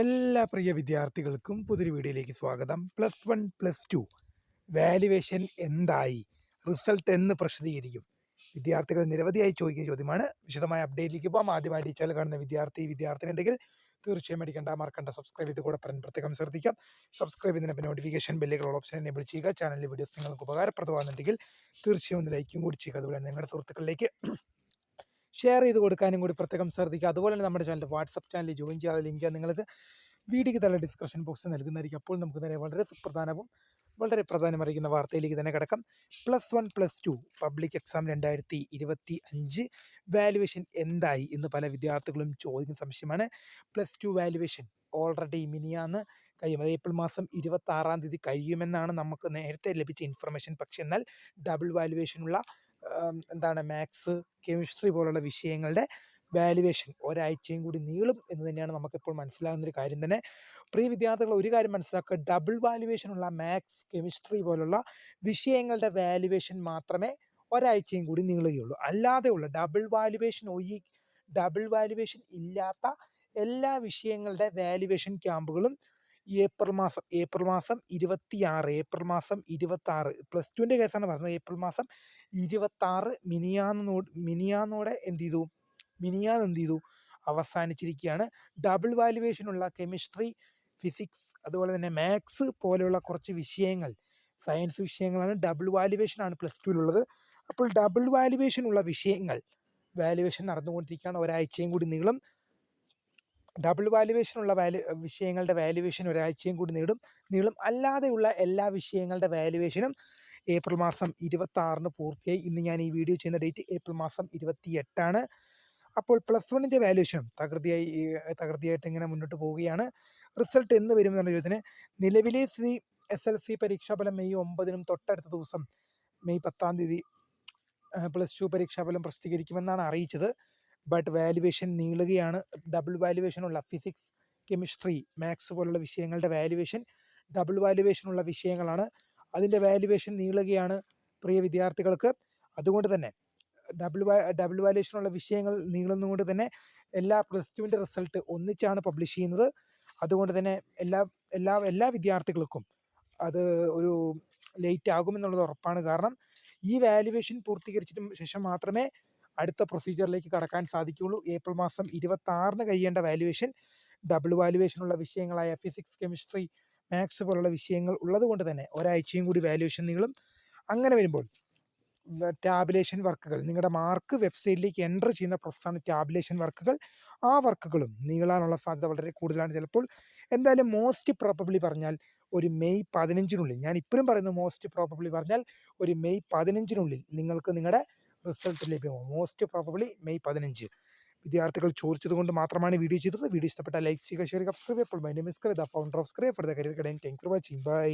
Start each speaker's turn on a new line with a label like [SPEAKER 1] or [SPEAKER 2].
[SPEAKER 1] എല്ലാ പ്രിയ വിദ്യാർത്ഥികൾക്കും പുതിയൊരു വീഡിയോയിലേക്ക് സ്വാഗതം. +1 +2 വാല്യുവേഷൻ എന്തായി? റിസൾട്ട് എന്ന് പ്രസിദ്ധീകരിക്കും? വിദ്യാർത്ഥികൾ നിരവധിയായി ചോദിക്കുന്ന ചോദ്യമാണ്. വിശദമായ അപ്ഡേറ്റിലേക്ക് പോകാം. ആദ്യമായിട്ട് ഈ ചാനൽ കാണുന്ന വിദ്യാർത്ഥി ഉണ്ടെങ്കിൽ തീർച്ചയായും മറക്കണ്ട സബ്സ്ക്രൈബ് ചെയ്ത് കൂടെ പ്രത്യേകം ശ്രദ്ധിക്കാം. സബ്സ്ക്രൈബ് ചെയ്തതിന് നോട്ടിഫിക്കേഷൻ ബെല്ലുകൾ ഓപ്ഷൻ എനേബിൾ ചെയ്യുക. ചാനലിലെ വീഡിയോസ് നിങ്ങൾക്ക് ഉപകാരപ്രദമാകുന്നുണ്ടെങ്കിൽ തീർച്ചയായും ഒന്ന് ലൈക്കും കൂടി ചെയ്യുക. അതുപോലെ നിങ്ങളുടെ സുഹൃത്തുക്കളിലേക്ക് ഷെയർ ചെയ്ത് കൊടുക്കാനും കൂടി പ്രത്യേകം ശ്രദ്ധിക്കുക. അതുപോലെ തന്നെ നമ്മുടെ ചാനൽ വാട്സപ്പ് ചാനലിൽ ജോയിൻ ചെയ്യാതെ ലിങ്ക് നിങ്ങൾക്ക് വീഡിയോയ്ക്ക് തന്നെ ഡിസ്ക്രിപ്ഷൻ ബോക്സിൽ നൽകുന്നതായിരിക്കും. അപ്പോൾ നമുക്ക് തന്നെ വളരെ പ്രധാനമറിയിക്കുന്ന വാർത്തയിലേക്ക് തന്നെ കിടക്കാം. +1 +2 പബ്ലിക് എക്സാം 2025 വാല്യുവേഷൻ എന്തായി എന്ന് പല വിദ്യാർത്ഥികളും ചോദിക്കുന്ന സംശയമാണ്. +2 വാല്യുവേഷൻ ഓൾറെഡി മിനിയാന്ന് കഴിയും. അത് ഏപ്രിൽ മാസം 26-ാം തീയതി കഴിയുമെന്നാണ് നമുക്ക് നേരത്തെ ലഭിച്ച ഇൻഫർമേഷൻ. പക്ഷെ എന്നാൽ ഡബിൾ വാല്യുവേഷനുള്ള മാത്സ്, കെമിസ്ട്രി പോലുള്ള വിഷയങ്ങളുടെ വാല്യുവേഷൻ ഒരാഴ്ചയും കൂടി നീളും എന്ന് തന്നെയാണ് നമുക്കിപ്പോൾ മനസ്സിലാകുന്നൊരു കാര്യം തന്നെ. പ്രിയ വിദ്യാർത്ഥികൾ, ഒരു കാര്യം മനസ്സിലാക്കുക, ഡബിൾ വാല്യുവേഷനുള്ള മാത്സ്, കെമിസ്ട്രി പോലുള്ള വിഷയങ്ങളുടെ വാല്യുവേഷൻ മാത്രമേ ഒരാഴ്ചയും കൂടി നീളുകയുള്ളൂ. അല്ലാതെയുള്ള ഡബിൾ വാല്യുവേഷൻ ഇല്ലാത്ത എല്ലാ വിഷയങ്ങളുടെ വാല്യുവേഷൻ ക്യാമ്പുകളും ഏപ്രിൽ മാസം 26 +2ൻ്റെ കേസാണ് പറഞ്ഞത്. ഏപ്രിൽ മാസം 26 മിനിയാന്നോടെ എന്ത് ചെയ്തു അവസാനിച്ചിരിക്കുകയാണ്. ഡബിൾ വാല്യുവേഷനുള്ള കെമിസ്ട്രി, ഫിസിക്സ്, അതുപോലെ തന്നെ മാത്സ് പോലെയുള്ള കുറച്ച് വിഷയങ്ങൾ, സയൻസ് വിഷയങ്ങളാണ് ഡബിൾ വാല്യുവേഷനാണ് +2ലുള്ളത്. അപ്പോൾ ഡബിൾ വാല്യുവേഷനുള്ള വാല്യുവേഷൻ നടന്നുകൊണ്ടിരിക്കുകയാണ്. ഒരാഴ്ചയും കൂടി നീളും. ഡബിൾ വാല്യുവേഷനുള്ള വിഷയങ്ങളുടെ വാല്യുവേഷൻ ഒരാഴ്ചയും കൂടി നീളും. അല്ലാതെയുള്ള എല്ലാ വിഷയങ്ങളുടെ വാല്യുവേഷനും ഏപ്രിൽ മാസം 26-ന് പൂർത്തിയായി. ഇന്ന് ഞാൻ ഈ വീഡിയോ ചെയ്യുന്ന ഡേറ്റ് ഏപ്രിൽ മാസം 28-ആണ്. അപ്പോൾ +1ൻ്റെ വാല്യുവേഷൻ തകൃതിയായിട്ട് ഇങ്ങനെ മുന്നോട്ട് പോവുകയാണ്. റിസൾട്ട് എന്ന് വരുമെന്നുള്ള ചോദ്യത്തിന് നിലവിലെ SSLC പരീക്ഷാഫലം മെയ് 9-നും തൊട്ടടുത്ത ദിവസം മെയ് 10-ാം തീയതി +2 പരീക്ഷാഫലം പ്രസിദ്ധീകരിക്കുമെന്നാണ് അറിയിച്ചത്. ബട്ട് വാല്യുവേഷൻ നീളുകയാണ്. ഡബിൾ വാല്യുവേഷനുള്ള ഫിസിക്സ്, കെമിസ്ട്രി, മാത്സ് പോലുള്ള വിഷയങ്ങളുടെ വാല്യുവേഷൻ ഡബിൾ വാല്യുവേഷനുള്ള വിഷയങ്ങളാണ്. അതിൻ്റെ വാല്യുവേഷൻ നീളുകയാണ് പ്രിയ വിദ്യാർത്ഥികൾക്ക്. അതുകൊണ്ട് തന്നെ ഡബിൾ വാല്യുവേഷനുള്ള വിഷയങ്ങൾ നീളുന്നതുകൊണ്ട് തന്നെ എല്ലാ +2ൻ്റെ റിസൾട്ട് ഒന്നിച്ചാണ് പബ്ലിഷ് ചെയ്യുന്നത്. അതുകൊണ്ട് തന്നെ എല്ലാ വിദ്യാർത്ഥികൾക്കും അത് ഒരു ലേറ്റ് ആകുമെന്നുള്ളത് ഉറപ്പാണ്. കാരണം ഈ വാല്യുവേഷൻ പൂർത്തീകരിച്ചതിന് ശേഷം മാത്രമേ അടുത്ത പ്രൊസീജിയറിലേക്ക് കടക്കാൻ സാധിക്കുകയുള്ളൂ. ഏപ്രിൽ മാസം 26-ന് കഴിയേണ്ട വാല്യുവേഷൻ ഡബിൾ വാല്യുവേഷനുള്ള വിഷയങ്ങളായ ഫിസിക്സ്, കെമിസ്ട്രി, മാത്സ് പോലുള്ള വിഷയങ്ങൾ ഉള്ളതുകൊണ്ട് തന്നെ ഒരാഴ്ചയും കൂടി വാല്യുവേഷൻ നീളും. അങ്ങനെ വരുമ്പോൾ ടാബുലേഷൻ വർക്കുകൾ, നിങ്ങളുടെ മാർക്ക് വെബ്സൈറ്റിലേക്ക് എൻ്റർ ചെയ്യുന്ന പ്രോസസ്സാണ് ടാബുലേഷൻ വർക്കുകൾ. ആ വർക്കുകളും നീളാനുള്ള സാധ്യത വളരെ കൂടുതലാണ്. ചിലപ്പോൾ എന്തായാലും മോസ്റ്റ് പ്രോബബ്ലി പറഞ്ഞാൽ ഒരു മെയ് 15-നുള്ളിൽ, ഞാൻ ഇപ്പോഴും പറയുന്നു മോസ്റ്റ് പ്രോബബ്ലി പറഞ്ഞാൽ ഒരു മെയ് 15-നുള്ളിൽ നിങ്ങൾക്ക് നിങ്ങളുടെ റിസൾട്ട് ലഭ്യമാവും. Most probably May 15. വിദ്യാർത്ഥികൾ ചോദിച്ചത് കൊണ്ട് മാത്രമാണ് വീഡിയോ ചെയ്തത്. വീഡിയോ ഇഷ്ടപ്പെട്ടാൽ ലൈക്ക് ചെയ്യുക, ഷെയർ ചെയ്യുക, സബ്സ്ക്രൈബ് ചെയ്യുക. അപ്പോൾ my name is Krita, founder of Scribe for the career guidance. Thank you for watching. By.